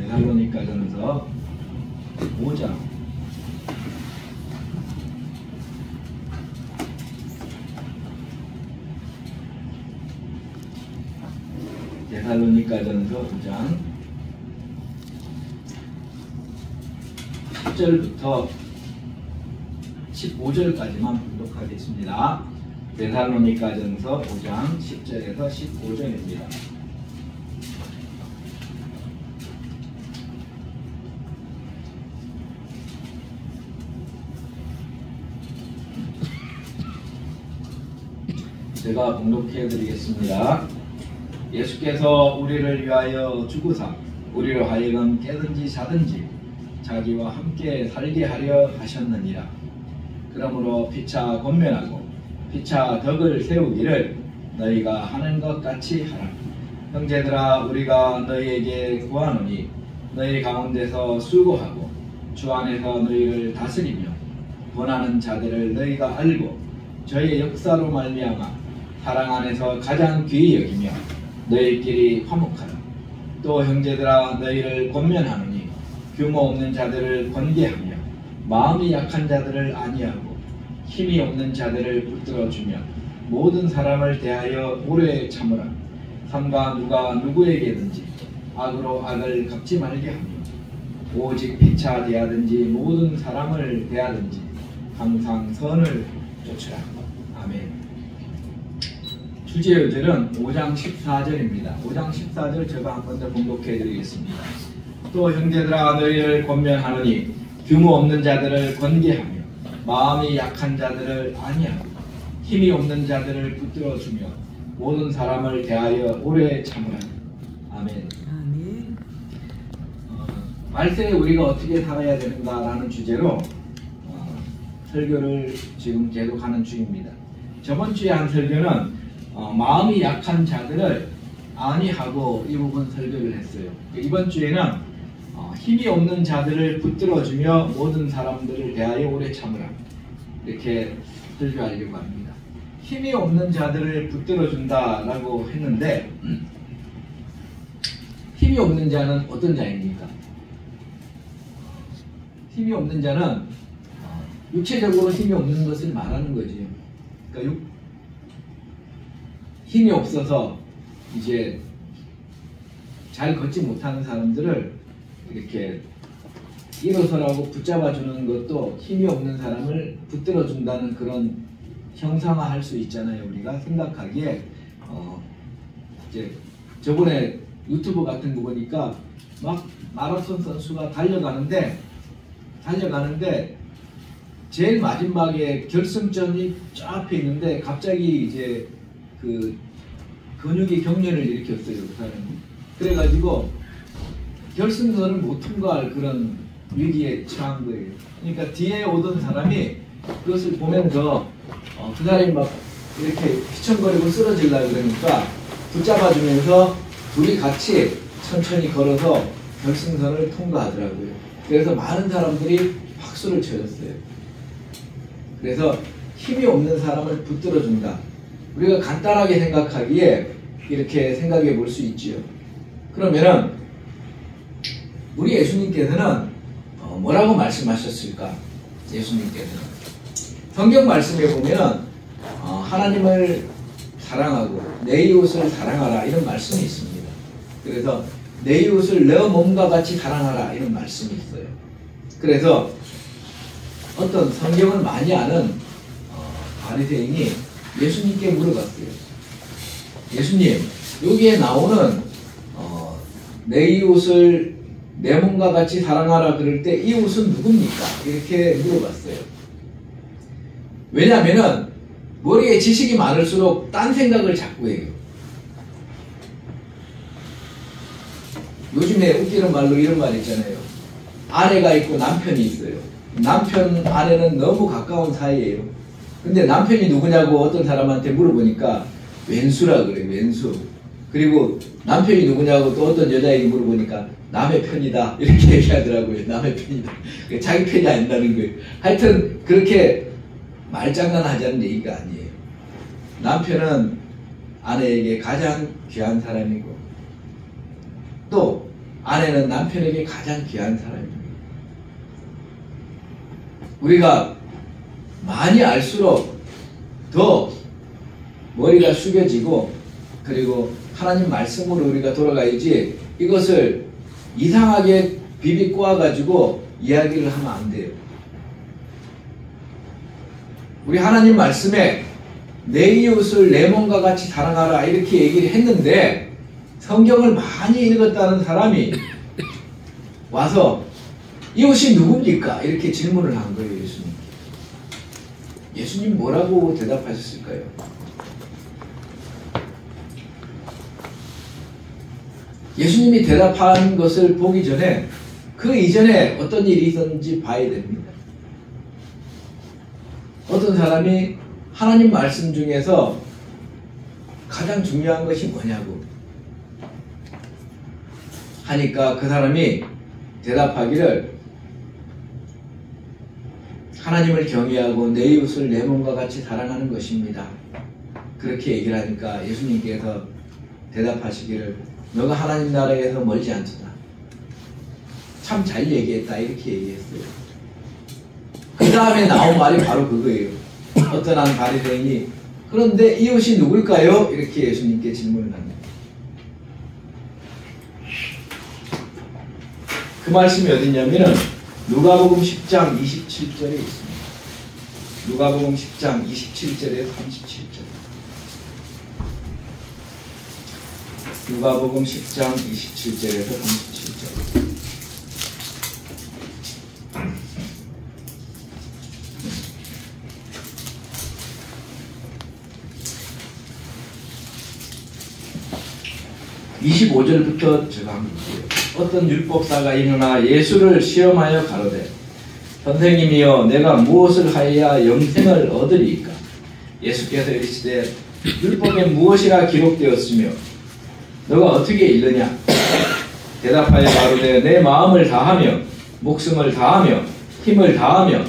데살로니가전서 5장 10절부터 15절까지만 봉독하겠습니다. 데살로니가전서 5장 10절에서 15절입니다. 제가 봉독해 드리겠습니다. 예수께서 우리를 위하여 죽으사 우리로 하여금 깨든지 자든지 자기와 함께 살게 하려 하셨느니라. 그러므로 피차 권면하고 피차 덕을 세우기를 너희가 하는 것 같이 하라. 형제들아, 우리가 너희에게 구하노니 너희 가운데서 수고하고 주 안에서 너희를 다스리며 권하는 자들을 너희가 알고 저의 역사로 말미암아 사랑 안에서 가장 귀히 여기며 너희끼리 화목하라. 또 형제들아, 너희를 권면하노니 규모 없는 자들을 권계하며 마음이 약한 자들을 안위하고 힘이 없는 자들을 붙들어주며 모든 사람을 대하여 오래 참으라. 삼가 누가 누구에게든지 악으로 악을 갚지 말게 하며 오직 피차 대하든지 모든 사람을 대하든지 항상 선을 쫓으라. 아멘. 주제요절은 5장 14절입니다. 5장 14절 제가 한 번 더 봉독해 드리겠습니다. 또 형제들아, 너희를 권면하노니 규모 없는 자들을 권계하며 마음이 약한 자들을 안위하고 힘이 없는 자들을 붙들어주며 모든 사람을 대하여 오래 참으라. 아멘. 아멘. 말세에 우리가 어떻게 살아야 되는가라는 주제로 설교를 지금 계속하는 중입니다. 저번 주에 한 설교는 마음이 약한 자들을 안위하고 이 부분 설교를 했어요. 이번 주에는 힘이 없는 자들을 붙들어주며 모든 사람들을 대하여 오래 참으라, 이렇게 설교하려고 합니다. 힘이 없는 자들을 붙들어준다라고 했는데 힘이 없는 자는 어떤 자입니까? 힘이 없는 자는 육체적으로 힘이 없는 것을 말하는 거지요. 그러니까 힘이 없어서 이제 잘 걷지 못하는 사람들을 이렇게 일어서라고 붙잡아주는 것도 힘이 없는 사람을 붙들어준다는 그런 형상화할 수 있잖아요. 우리가 생각하기에 이제 저번에 유튜브 같은 거 보니까 막 마라톤 선수가 달려가는데 제일 마지막에 결승전이 쫙 앞에 있는데 갑자기 이제 그 근육이 경련을 일으켰어요, 그 사람이. 그래가지고 결승선을 못 통과할 그런 위기에 처한 거예요. 그러니까 뒤에 오던 사람이 그것을 보면서 그 사람이 막 이렇게 휘청거리고 쓰러지려고 그러니까 붙잡아주면서 둘이 같이 천천히 걸어서 결승선을 통과하더라고요. 그래서 많은 사람들이 박수를 쳐줬어요. 그래서 힘이 없는 사람을 붙들어준다. 우리가 간단하게 생각하기에 이렇게 생각해 볼 수 있지요. 그러면은 우리 예수님께서는 뭐라고 말씀하셨을까? 예수님께서는 성경 말씀에 보면 하나님을 사랑하고 내 이웃을 사랑하라, 이런 말씀이 있습니다. 그래서 내 이웃을 내 몸과 같이 사랑하라, 이런 말씀이 있어요. 그래서 어떤 성경을 많이 아는 바리새인이 예수님께 물어봤어요. 예수님, 여기에 나오는 내 이웃을 내 몸과 같이 사랑하라 그럴 때 이웃은 누굽니까? 이렇게 물어봤어요. 왜냐하면 머리에 지식이 많을수록 딴 생각을 자꾸 해요. 요즘에 웃기는 말로 이런 말 있잖아요. 아내가 있고 남편이 있어요. 남편, 아내는 너무 가까운 사이예요. 근데 남편이 누구냐고 어떤 사람한테 물어보니까 왼수라 그래요. 왼수. 그리고 남편이 누구냐고 또 어떤 여자에게 물어보니까 남의 편이다, 이렇게 얘기하더라고요. 남의 편이다. 자기 편이 아닌다는 거예요. 하여튼 그렇게 말장난하자는 얘기가 아니에요. 남편은 아내에게 가장 귀한 사람이고 또 아내는 남편에게 가장 귀한 사람입니다. 우리가 많이 알수록 더 머리가 숙여지고 그리고 하나님 말씀으로 우리가 돌아가야지 이것을 이상하게 비비 꼬아가지고 이야기를 하면 안 돼요. 우리 하나님 말씀에 내 이웃을 내 몸과 같이 사랑하라 이렇게 얘기를 했는데 성경을 많이 읽었다는 사람이 와서 이웃이 누굽니까? 이렇게 질문을 한 거예요. 예수님. 예수님 뭐라고 대답하셨을까요? 예수님이 대답한 것을 보기 전에 그 이전에 어떤 일이 있었는지 봐야 됩니다. 어떤 사람이 하나님 말씀 중에서 가장 중요한 것이 뭐냐고 하니까 그 사람이 대답하기를 하나님을 경외하고 내 이웃을 내 몸과 같이 사랑하는 것입니다. 그렇게 얘기를 하니까 예수님께서 대답하시기를 너가 하나님 나라에서 멀지 않도다. 참 잘 얘기했다 이렇게 얘기했어요. 그 다음에 나온 말이 바로 그거예요. 어떤 한 바리새인이 그런데 이웃이 누굴까요? 이렇게 예수님께 질문을 합니다. 그 말씀이 어디냐면은 누가복음 10장 27절에 있습니다. 누가복음 10장 27절에 37절. 누가복음 10장 27절에서 37절. (25절부터) 제가 한번 볼게요. 어떤 율법사가 일어나 예수를 시험하여 가로되 선생님이여 내가 무엇을 하여야 영생을 얻으리이까? 예수께서 이르시되 율법에 무엇이라 기록되었으며 너가 어떻게 읽느냐? 대답하여 가로되 내 마음을 다하며 목숨을 다하며 힘을 다하며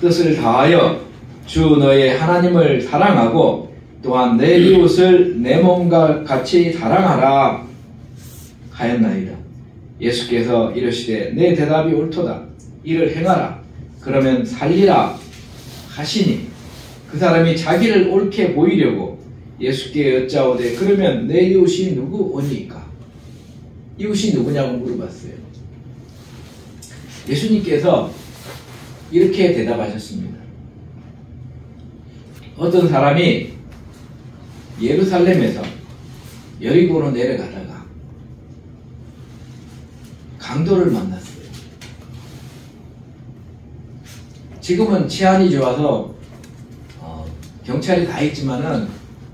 뜻을 다하여 주 너의 하나님을 사랑하고 또한 내 이웃을 내 몸과 같이 사랑하라 하였나이다. 예수께서 이르시되 내 대답이 옳도다. 이를 행하라. 그러면 살리라 하시니 그 사람이 자기를 옳게 보이려고 예수께 여짜오되 그러면 내 이웃이 누구오니까? 이웃이 누구냐고 물어봤어요. 예수님께서 이렇게 대답하셨습니다. 어떤 사람이 예루살렘에서 여리고로 내려가다가 강도를 만났어요. 지금은 치안이 좋아서 경찰이 다 있지만은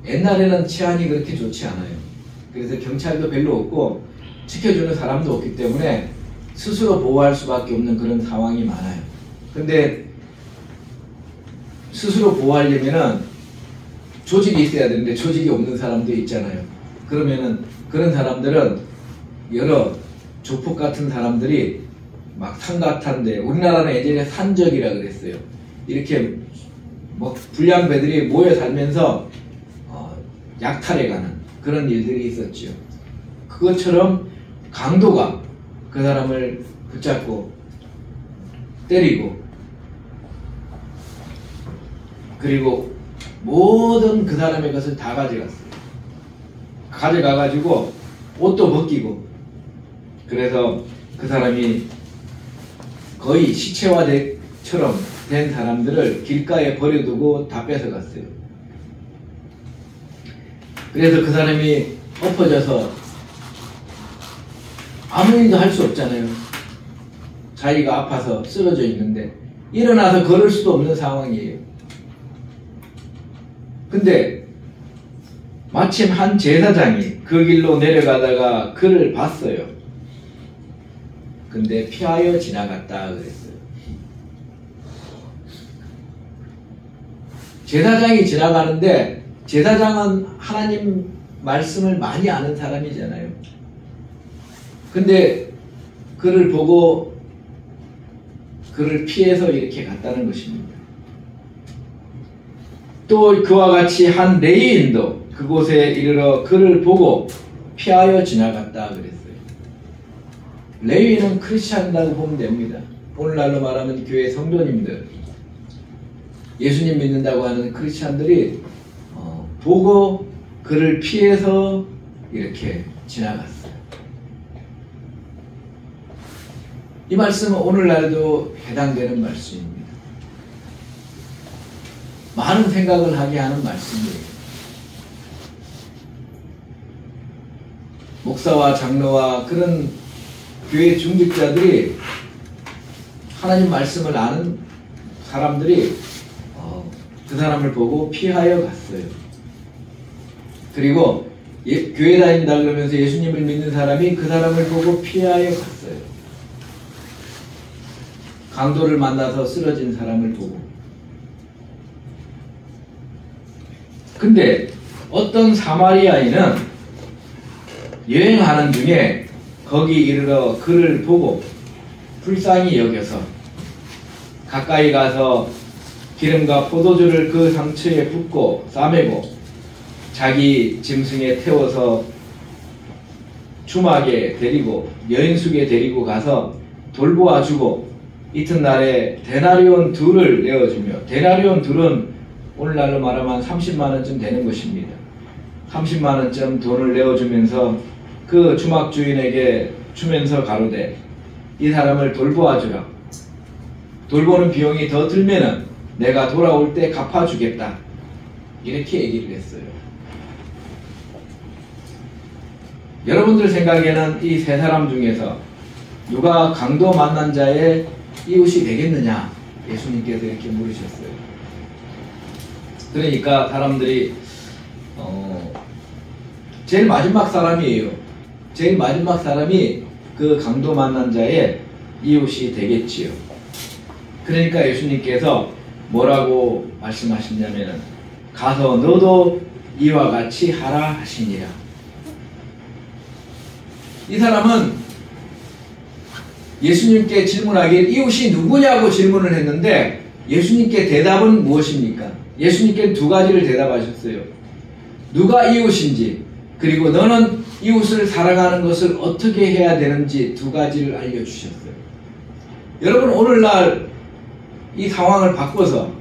옛날에는 치안이 그렇게 좋지 않아요. 그래서 경찰도 별로 없고 지켜주는 사람도 없기 때문에 스스로 보호할 수밖에 없는 그런 상황이 많아요. 근데 스스로 보호하려면은 조직이 있어야 되는데 조직이 없는 사람도 있잖아요. 그러면은 그런 사람들은 여러 조폭 같은 사람들이 막 산 같은데 우리나라는 예전에 산적이라 그랬어요. 이렇게 뭐 불량배들이 모여 살면서 약탈해가는 그런 일들이 있었죠. 그것처럼 강도가 그 사람을 붙잡고 때리고 그리고 모든 그 사람의 것을 다 가져갔어요. 가져가가지고 옷도 벗기고 그래서 그 사람이 거의 시체화처럼 된 사람들을 길가에 버려두고 다 뺏어갔어요. 그래서 그 사람이 엎어져서 아무 일도 할 수 없잖아요. 자기가 아파서 쓰러져 있는데 일어나서 걸을 수도 없는 상황이에요. 근데 마침 한 제사장이 그 길로 내려가다가 그를 봤어요. 근데 피하여 지나갔다 그랬어요. 제사장이 지나가는데 제사장은 하나님 말씀을 많이 아는 사람이잖아요. 근데 그를 보고 그를 피해서 이렇게 갔다는 것입니다. 또 그와 같이 한 레위인도 그곳에 이르러 그를 보고 피하여 지나갔다 그랬어요. 레위인은 크리스찬이라고 보면 됩니다. 오늘날로 말하면 교회 성도님들, 예수님 믿는다고 하는 크리스찬들이 보고 그를 피해서 이렇게 지나갔어요. 이 말씀은 오늘날도 해당되는 말씀입니다. 많은 생각을 하게 하는 말씀이에요. 목사와 장로와 그런 교회 중직자들이, 하나님 말씀을 아는 사람들이 그 사람을 보고 피하여 갔어요. 그리고 교회 다닌다 그러면서 예수님을 믿는 사람이 그 사람을 보고 피하여 갔어요. 강도를 만나서 쓰러진 사람을 보고. 근데 어떤 사마리아인은 여행하는 중에 거기 이르러 그를 보고 불쌍히 여겨서 가까이 가서 기름과 포도주를 그 상처에 붓고 싸매고 자기 짐승에 태워서 주막에 데리고 여인숙에 데리고 가서 돌보아 주고 이튿날에 데나리온 둘을 내어주며, 데나리온 둘은 오늘날로 말하면 30만원쯤 되는 것입니다. 30만원쯤 돈을 내어주면서 그 주막 주인에게 주면서 가로되 이 사람을 돌보아 주라. 돌보는 비용이 더 들면은 내가 돌아올 때 갚아주겠다. 이렇게 얘기를 했어요. 여러분들 생각에는 이 세 사람 중에서 누가 강도 만난 자의 이웃이 되겠느냐? 예수님께서 이렇게 물으셨어요. 그러니까 사람들이 제일 마지막 사람이에요. 제일 마지막 사람이 그 강도 만난 자의 이웃이 되겠지요. 그러니까 예수님께서 뭐라고 말씀하셨냐면은 가서 너도 이와 같이 하라 하시니라. 이 사람은 예수님께 질문하길 이웃이 누구냐고 질문을 했는데 예수님께 대답은 무엇입니까? 예수님께 두 가지를 대답하셨어요. 누가 이웃인지, 그리고 너는 이웃을 사랑하는 것을 어떻게 해야 되는지 두 가지를 알려주셨어요. 여러분, 오늘날 이 상황을 바꿔서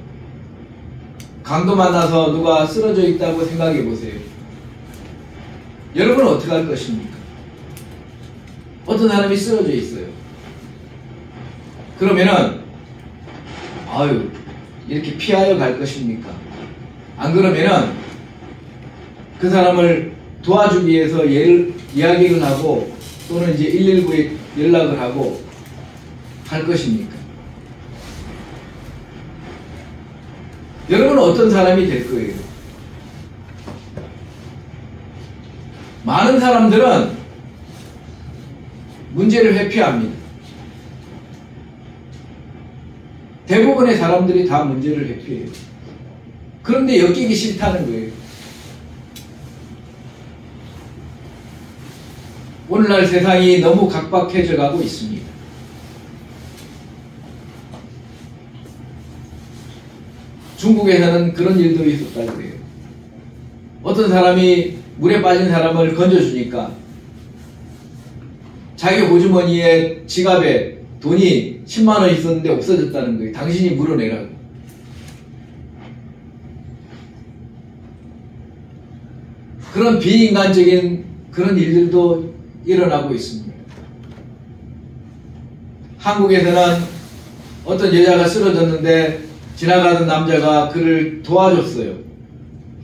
강도 만나서 누가 쓰러져 있다고 생각해 보세요. 여러분은 어떻게 할 것입니까? 어떤 사람이 쓰러져 있어요. 그러면은 이렇게 피하여 갈 것입니까? 안 그러면은 그 사람을 도와주기 위해서 이야기를 하고 또는 이제 119에 연락을 하고 할 것입니까? 여러분은 어떤 사람이 될 거예요? 많은 사람들은 문제를 회피합니다. 대부분의 사람들이 다 문제를 회피해요. 그런데 엮이기 싫다는 거예요. 오늘날 세상이 너무 각박해져 가고 있습니다. 중국에서는 그런 일도 있었다고 해요. 어떤 사람이 물에 빠진 사람을 건져주니까 자기 호주머니에 지갑에 돈이 10만원 있었는데 없어졌다는 거예요. 당신이 물어내라고. 그런 비인간적인 그런 일들도 일어나고 있습니다. 한국에서는 어떤 여자가 쓰러졌는데 지나가던 남자가 그를 도와줬어요.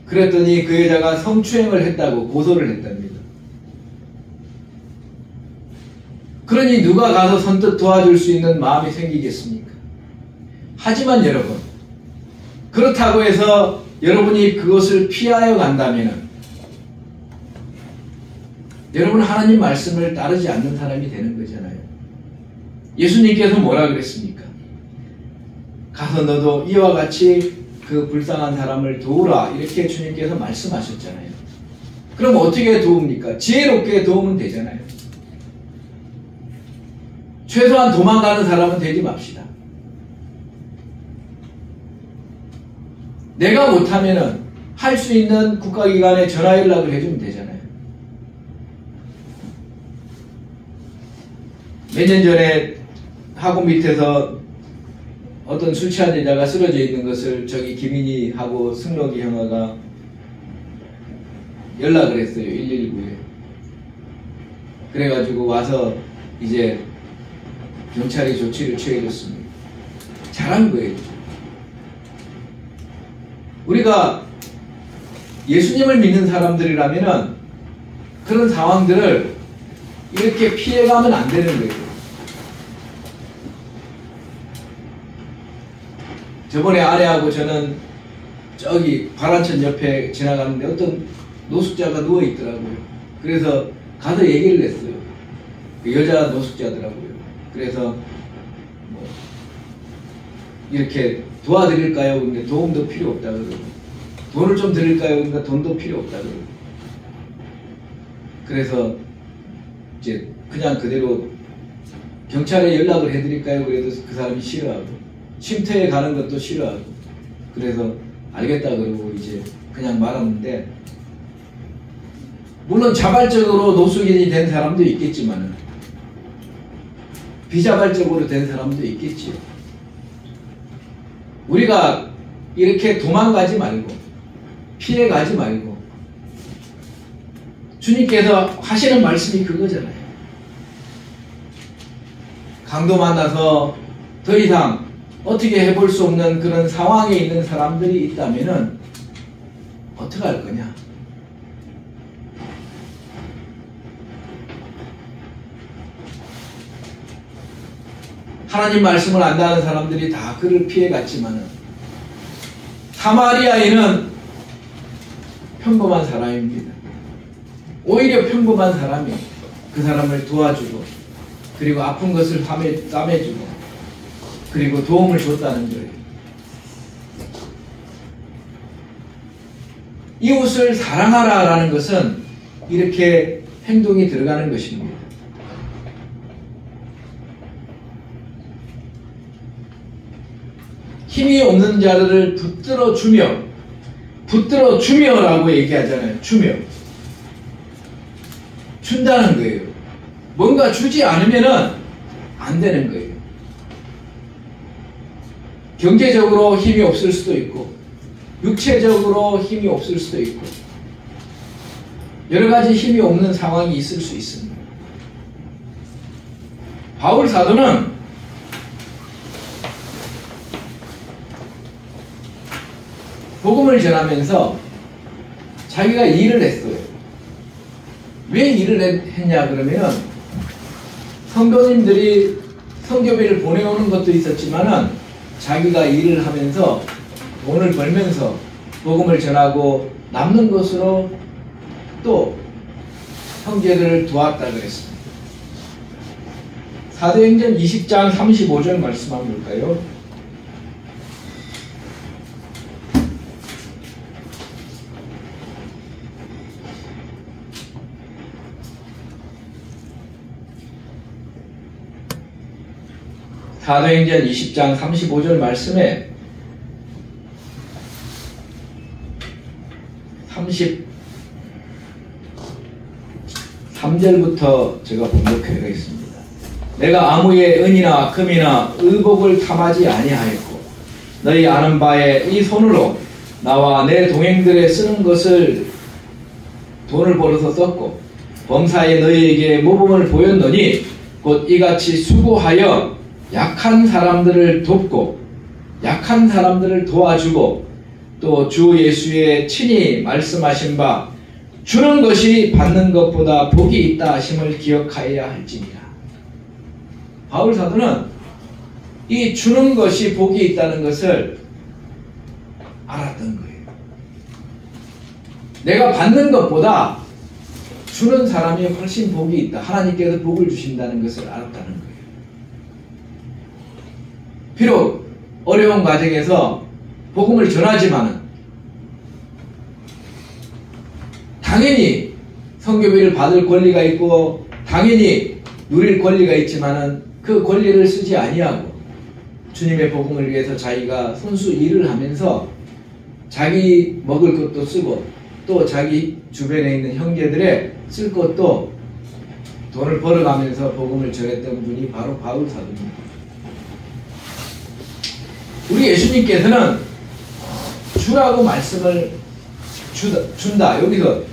그랬더니 그 여자가 성추행을 했다고 고소를 했답니다. 그러니 누가 가서 선뜻 도와줄 수 있는 마음이 생기겠습니까? 하지만 여러분, 그렇다고 해서 여러분이 그것을 피하여 간다면 여러분은 하나님 말씀을 따르지 않는 사람이 되는 거잖아요. 예수님께서 뭐라 그랬습니까? 가서 너도 이와 같이 그 불쌍한 사람을 도우라, 이렇게 주님께서 말씀하셨잖아요. 그럼 어떻게 도웁니까? 지혜롭게 도우면 되잖아요. 최소한 도망가는 사람은 되지 맙시다. 내가 못하면은 할 수 있는 국가기관에 전화 연락을 해주면 되잖아요. 몇 년 전에 학원 밑에서 어떤 술 취한 여자가 쓰러져 있는 것을 저기 김인희하고 승록이 형아가 연락을 했어요. 119에. 그래가지고 와서 이제 경찰이 조치를 취해줬습니다. 잘한 거예요. 우리가 예수님을 믿는 사람들이라면은 그런 상황들을 이렇게 피해가면 안 되는 거예요. 저번에 아내하고 저는 저기 바란천 옆에 지나가는데 어떤 노숙자가 누워있더라고요. 그래서 가서 얘기를 했어요. 그 여자 노숙자더라고요. 그래서 뭐 이렇게 도와드릴까요? 근데 도움도 필요 없다 그러고, 돈을 좀 드릴까요? 그러니까 돈도 필요 없다 그러고, 그래서 이제 그냥 그대로 경찰에 연락을 해드릴까요? 그래도 그 사람이 싫어하고, 쉼터에 가는 것도 싫어하고, 그래서 알겠다 그러고 이제 그냥 말았는데, 물론 자발적으로 노숙인이 된 사람도 있겠지만 비자발적으로 된 사람도 있겠지요. 우리가 이렇게 도망가지 말고 피해가지 말고, 주님께서 하시는 말씀이 그거잖아요. 강도 만나서 더 이상 어떻게 해볼 수 없는 그런 상황에 있는 사람들이 있다면은 어떻게 할 거냐? 하나님 말씀을 안다는 사람들이 다 그를 피해갔지만은, 사마리아인은 평범한 사람입니다. 오히려 평범한 사람이 그 사람을 도와주고, 그리고 아픈 것을 싸매주고, 그리고 도움을 줬다는 거예요. 이웃을 사랑하라 라는 것은 이렇게 행동이 들어가는 것입니다. 힘이 없는 자들을 붙들어 주며라고 얘기하잖아요. 준다는 거예요. 뭔가 주지 않으면은 안 되는 거예요. 경제적으로 힘이 없을 수도 있고, 육체적으로 힘이 없을 수도 있고, 여러 가지 힘이 없는 상황이 있을 수 있습니다. 바울 사도는 복음을 전하면서 자기가 일을 했어요. 왜 일을 했냐 그러면, 성도님들이 선교비를 보내오는 것도 있었지만은 자기가 일을 하면서 돈을 벌면서 복음을 전하고 남는 것으로 또 형제들을 도왔다 그랬습니다. 사도행전 20장 35절 말씀 한번 볼까요? 사도행전 20장 35절 말씀에 33절부터 제가 번역해드리겠습니다. 내가 아무의 은이나 금이나 의복을 탐하지 아니하였고, 너희 아는 바에 이 손으로 나와 내 동행들의 쓰는 것을 돈을 벌어서 썼고, 범사에 너희에게 모범을 보였노니 곧 이같이 수고하여 약한 사람들을 돕고 약한 사람들을 도와주고, 또 주 예수의 친히 말씀하신 바 주는 것이 받는 것보다 복이 있다 하심을 기억하여야 할지니라. 바울 사도는 이 주는 것이 복이 있다는 것을 알았던 거예요. 내가 받는 것보다 주는 사람이 훨씬 복이 있다, 하나님께서 복을 주신다는 것을 알았다는 거예요. 비록 어려운 과정에서 복음을 전하지만은 당연히 선교비를 받을 권리가 있고 당연히 누릴 권리가 있지만은 그 권리를 쓰지 아니하고 주님의 복음을 위해서 자기가 손수 일을 하면서 자기 먹을 것도 쓰고 또 자기 주변에 있는 형제들의 쓸 것도 돈을 벌어가면서 복음을 전했던 분이 바로 바울 사도입니다. 우리 예수님께서는 주라고 말씀을 준다. 여기서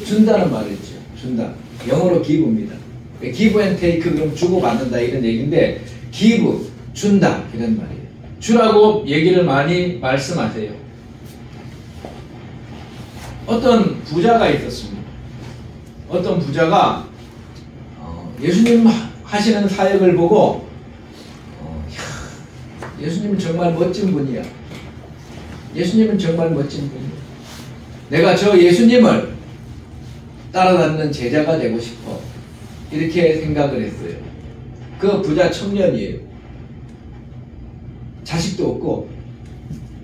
준다는 말을 했죠. 준다. 영어로 give입니다. give and take, 그럼 주고받는다 이런 얘기인데 give, 준다 이런 말이에요. 주라고 얘기를 많이 말씀하세요. 어떤 부자가 있었습니다. 어떤 부자가 예수님 하시는 사역을 보고 예수님은 정말 멋진 분이야. 예수님은 정말 멋진 분이야. 내가 저 예수님을 따라다니는 제자가 되고 싶어. 이렇게 생각을 했어요. 그 부자 청년이에요. 자식도 없고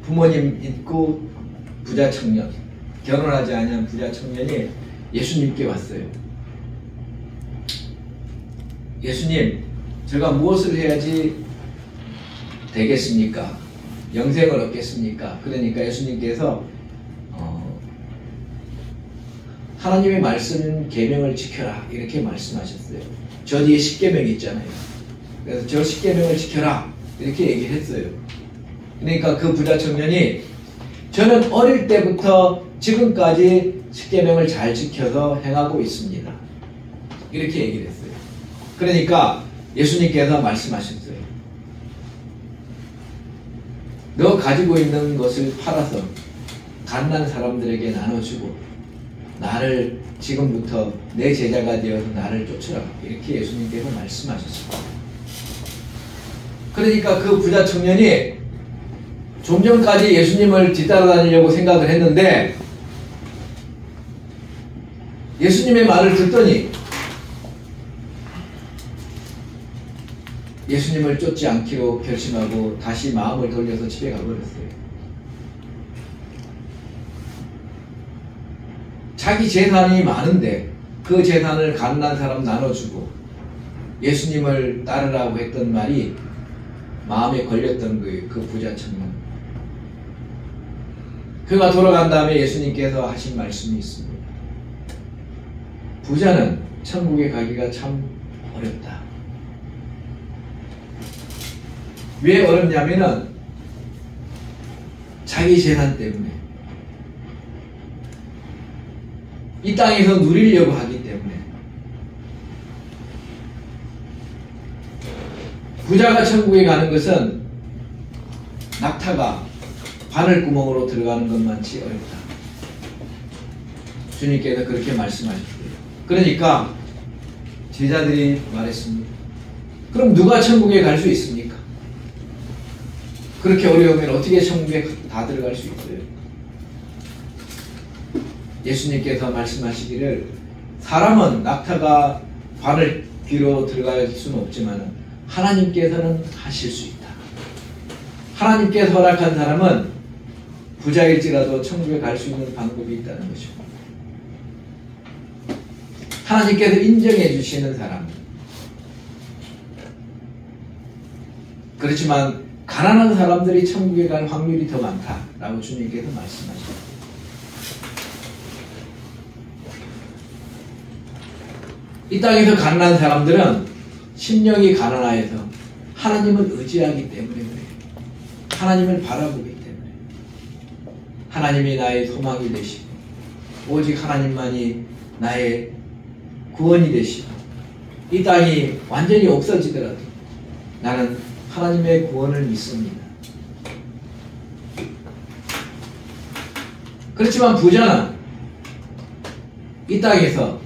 부모님 있고 부자 청년, 결혼하지 않은 부자 청년이 예수님께 왔어요. 예수님, 제가 무엇을 해야지 되겠습니까? 영생을 얻겠습니까? 그러니까 예수님께서 하나님의 말씀 계명을 지켜라 이렇게 말씀하셨어요. 저 뒤에 십계명이 있잖아요. 그래서 저 십계명을 지켜라 이렇게 얘기를 했어요. 그러니까 그 부자 청년이 저는 어릴 때부터 지금까지 십계명을 잘 지켜서 행하고 있습니다. 이렇게 얘기를 했어요. 그러니까 예수님께서 말씀하셨어요. 너 가지고 있는 것을 팔아서 갓난 사람들에게 나눠주고 나를 지금부터 내 제자가 되어서 나를 쫓으라. 이렇게 예수님께서 말씀하셨습니다. 그러니까 그 부자 청년이 좀 전까지 예수님을 뒤따라다니려고 생각을 했는데 예수님의 말을 듣더니 예수님을 쫓지 않기로 결심하고 다시 마음을 돌려서 집에 가버렸어요. 자기 재산이 많은데 그 재산을 갓난 사람 나눠주고 예수님을 따르라고 했던 말이 마음에 걸렸던 거예요. 그 부자 청년. 그가 돌아간 다음에 예수님께서 하신 말씀이 있습니다. 부자는 천국에 가기가 참 어렵다. 왜 어렵냐면은 자기 재산 때문에 이 땅에서 누리려고 하기 때문에 부자가 천국에 가는 것은 낙타가 바늘구멍으로 들어가는 것만치 어렵다. 주님께서 그렇게 말씀하셨어요. 그러니까 제자들이 말했습니다. 그럼 누가 천국에 갈 수 있습니까? 그렇게 어려우면 어떻게 천국에 다 들어갈 수 있어요? 예수님께서 말씀하시기를 사람은 낙타가 바늘 귀로 들어갈 수는 없지만 하나님께서는 하실 수 있다. 하나님께서 허락한 사람은 부자일지라도 천국에 갈 수 있는 방법이 있다는 것입니다. 하나님께서 인정해 주시는 사람. 그렇지만 가난한 사람들이 천국에 갈 확률이 더 많다라고 주님께서 말씀하십니다. 이 땅에서 가난한 사람들은 심령이 가난하여서 하나님을 의지하기 때문에 그래요. 하나님을 바라보기 때문에. 하나님이 나의 소망이 되시고 오직 하나님만이 나의 구원이 되시고 이 땅이 완전히 없어지더라도 나는 하나님의 구원을 믿습니다. 그렇지만 부자는 이 땅에서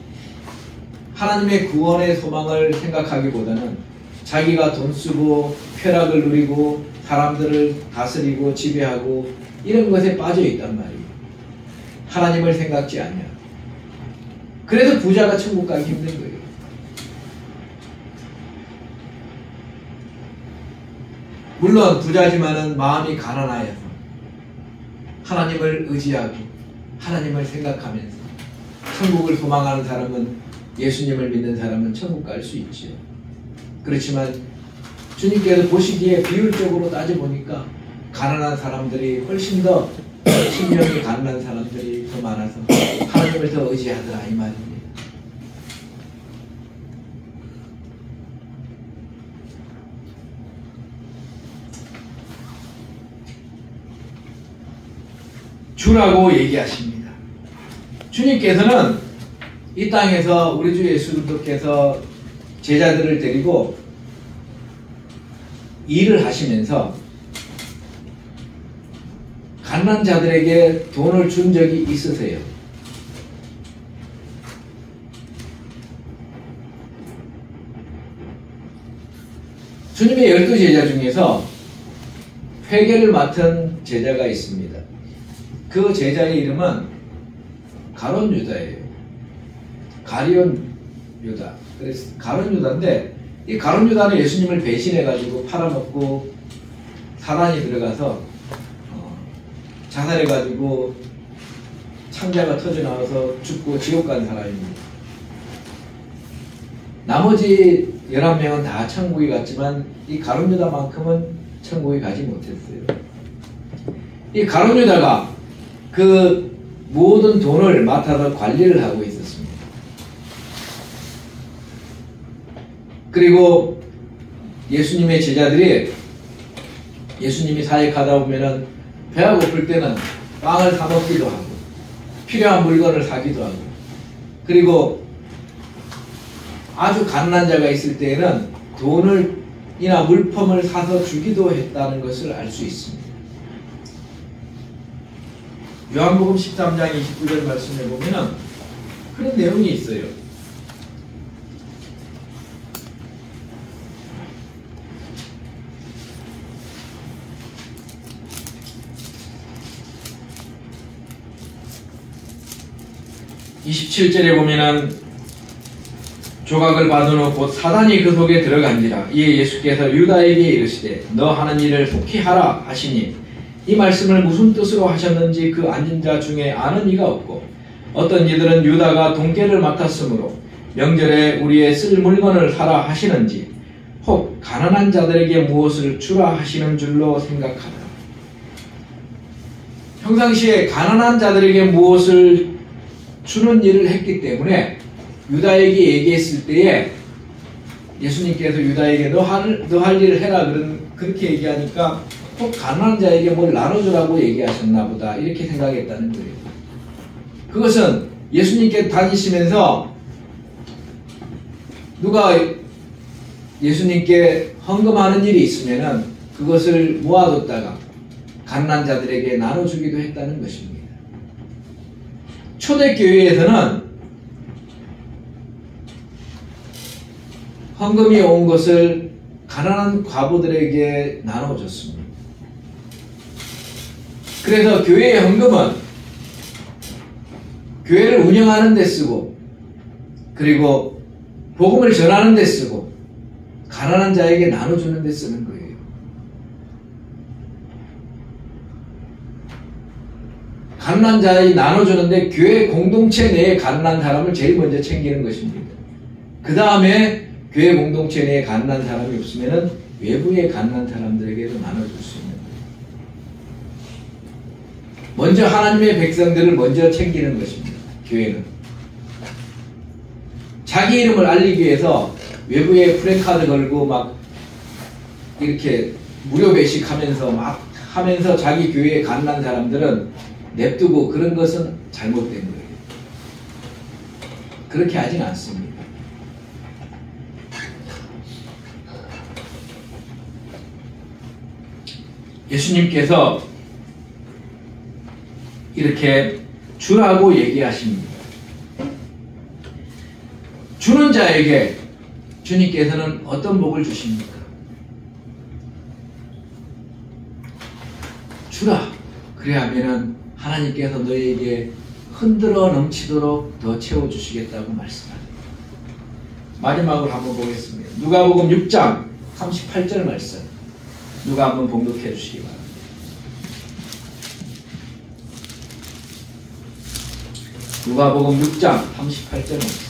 하나님의 구원의 소망을 생각하기보다는 자기가 돈 쓰고 쾌락을 누리고 사람들을 다스리고 지배하고 이런 것에 빠져 있단 말이에요. 하나님을 생각지 않냐. 그래서 부자가 천국 가기 힘든 거예요. 물론 부자지만은 마음이 가난하여서 하나님을 의지하고 하나님을 생각하면서 천국을 소망하는 사람은 예수님을 믿는 사람은 천국 갈 수 있지요. 그렇지만 주님께서 보시기에 비율적으로 따져보니까 가난한 사람들이 훨씬 더 심령이 가난한 사람들이 더 많아서 하나님을 더 의지하더라 이 말입니다. 주라고 얘기하십니다. 주님께서는 이 땅에서 우리 주 예수 그리스도께서 제자들을 데리고 일을 하시면서 가난한 자들에게 돈을 준 적이 있으세요? 주님의 12제자 중에서 회계를 맡은 제자가 있습니다. 그 제자의 이름은 가룟 유다예요. 가룟 유다. 그래서 가룟 유다인데, 이 가룟 유다는 예수님을 배신해가지고 팔아먹고 사단이 들어가서 자살해가지고 창자가 터져나와서 죽고 지옥 간 사람입니다. 나머지 11명은 다 천국에 갔지만 이 가룟 유다만큼은 천국에 가지 못했어요. 이 가룟 유다가 그 모든 돈을 맡아서 관리를 하고 있었습니다. 그리고 예수님의 제자들이 예수님이 사역하다 보면은 배가 고플 때는 빵을 사 먹기도 하고 필요한 물건을 사기도 하고, 그리고 아주 가난한 자가 있을 때에는 돈을이나 물품을 사서 주기도 했다는 것을 알 수 있습니다. 요한복음 13장 29절 말씀에 보면은 그런 내용이 있어요. (27절에) 보면은 조각을 받은 후 곧 사단이 그 속에 들어간지라. 이에 예수께서 유다에게 이르시되 너 하는 일을 속히 하라 하시니, 이 말씀을 무슨 뜻으로 하셨는지 그 앉은 자 중에 아는 이가 없고, 어떤 이들은 유다가 돈깨를 맡았으므로 명절에 우리의 쓸 물건을 사라 하시는지, 혹 가난한 자들에게 무엇을 주라 하시는 줄로 생각하더라. 평상시에 가난한 자들에게 무엇을 주는 일을 했기 때문에 유다에게 얘기했을 때에 예수님께서 유다에게 너 할 일을 해라 그렇게 얘기하니까 꼭 가난한 자에게 뭘 나눠주라고 얘기하셨나 보다 이렇게 생각했다는 거예요. 그것은 예수님께 다니시면서 누가 예수님께 헌금하는 일이 있으면은 그것을 모아뒀다가 가난한 자들에게 나눠주기도 했다는 것입니다. 초대교회에서는 헌금이 온 것을 가난한 과부들에게 나눠줬습니다. 그래서 교회의 헌금은 교회를 운영하는 데 쓰고, 그리고 복음을 전하는 데 쓰고, 가난한 자에게 나눠주는 데 쓰는 거예요. 가난한 자에게 나눠주는데 교회 공동체 내에 가난한 사람을 제일 먼저 챙기는 것입니다. 그 다음에 교회 공동체 내에 가난한 사람이 없으면 외부의 가난한 사람들에게도 나눠줄 수 있는 거예요. 먼저 하나님의 백성들을 먼저 챙기는 것입니다. 교회는 자기 이름을 알리기 위해서 외부에 프랜카드 걸고 막 이렇게 무료 배식하면서 막 하면서 자기 교회에 가난한 사람들은 냅두고, 그런 것은 잘못된 거예요. 그렇게 하진 않습니다. 예수님께서 이렇게 주라고 얘기하십니다. 주는 자에게 주님께서는 어떤 복을 주십니까? 주라. 그래야 하면은 하나님께서 너희에게 흔들어 넘치도록 더 채워주시겠다고 말씀합니다. 마지막으로 한번 보겠습니다. 누가복음 6장 38절 말씀. 누가 한번 봉독해 주시기 바랍니다. 누가복음 6장 38절 말씀.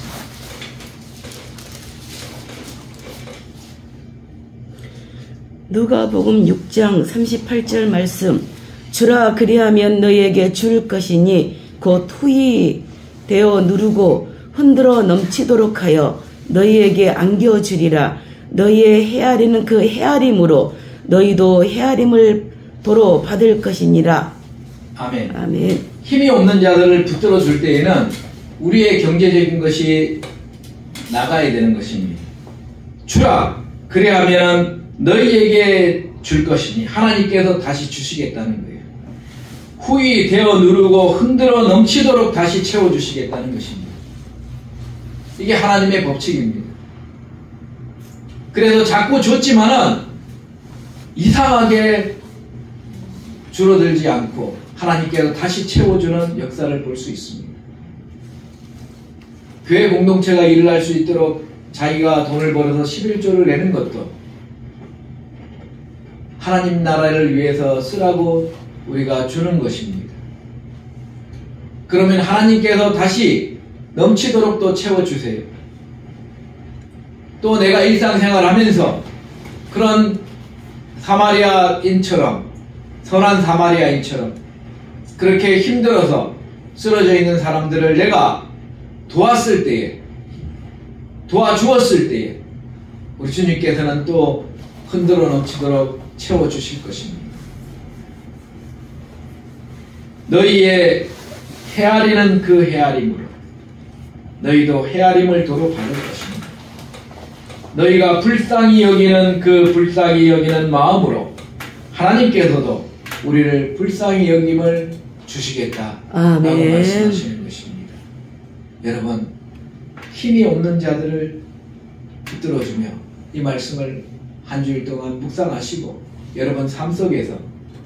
누가복음 6장 38절 말씀. 주라 그리하면 너희에게 줄 것이니 곧 후히 되어 누르고 흔들어 넘치도록 하여 너희에게 안겨주리라. 너희의 헤아리는 그 헤아림으로 너희도 헤아림을 도로 받을 것이니라. 아멘. 아멘. 힘이 없는 자들을 붙들어 줄 때에는 우리의 경제적인 것이 나가야 되는 것입니다. 주라 그리하면 너희에게 줄 것이니 하나님께서 다시 주시겠다는 거예요. 후히 되어 누르고 흔들어 넘치도록 다시 채워주시겠다는 것입니다. 이게 하나님의 법칙입니다. 그래서 자꾸 줬지만은 이상하게 줄어들지 않고 하나님께서 다시 채워주는 역사를 볼 수 있습니다. 교회 공동체가 일어날 수 있도록 자기가 돈을 벌어서 11조를 내는 것도 하나님 나라를 위해서 쓰라고 우리가 주는 것입니다. 그러면 하나님께서 다시 넘치도록 또 채워주세요. 또 내가 일상생활하면서 그런 사마리아인처럼 선한 사마리아인처럼 그렇게 힘들어서 쓰러져 있는 사람들을 내가 도왔을 때에 도와주었을 때에 우리 주님께서는 또 흔들어 넘치도록 채워주실 것입니다. 너희의 헤아리는 그 헤아림으로 너희도 헤아림을 도로 받을 것입니다. 너희가 불쌍히 여기는 그 불쌍히 여기는 마음으로 하나님께서도 우리를 불쌍히 여김을 주시겠다 라고 말씀하시는 것입니다. 여러분 힘이 없는 자들을 붙들어주며 이 말씀을 한 주일 동안 묵상하시고 여러분 삶 속에서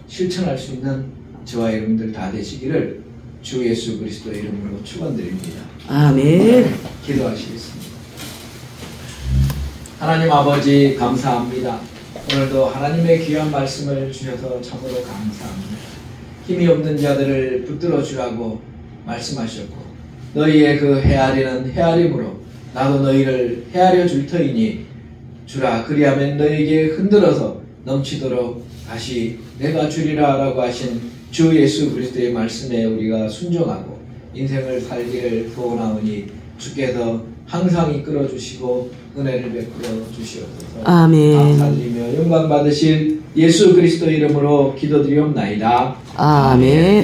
실천할 수 있는 저와 여러분들 다 되시기를 주 예수 그리스도의 이름으로 축원드립니다. 아멘. 기도하시겠습니다. 하나님 아버지 감사합니다. 오늘도 하나님의 귀한 말씀을 주셔서 참으로 감사합니다. 힘이 없는 자들을 붙들어 주라고 말씀하셨고 너희의 그 헤아리는 헤아림으로 나도 너희를 헤아려 줄 터이니 주라 그리하면 너희에게 흔들어서 넘치도록 다시 내가 주리라 라고 하신 주 예수 그리스도의 말씀에 우리가 순종하고 인생을 살기를 소원하오니 주께서 항상 이끌어 주시고 은혜를 베풀어 주시옵소서. 아멘. 감사드리며 영광 받으신 예수 그리스도 이름으로 기도드리옵나이다. 아멘.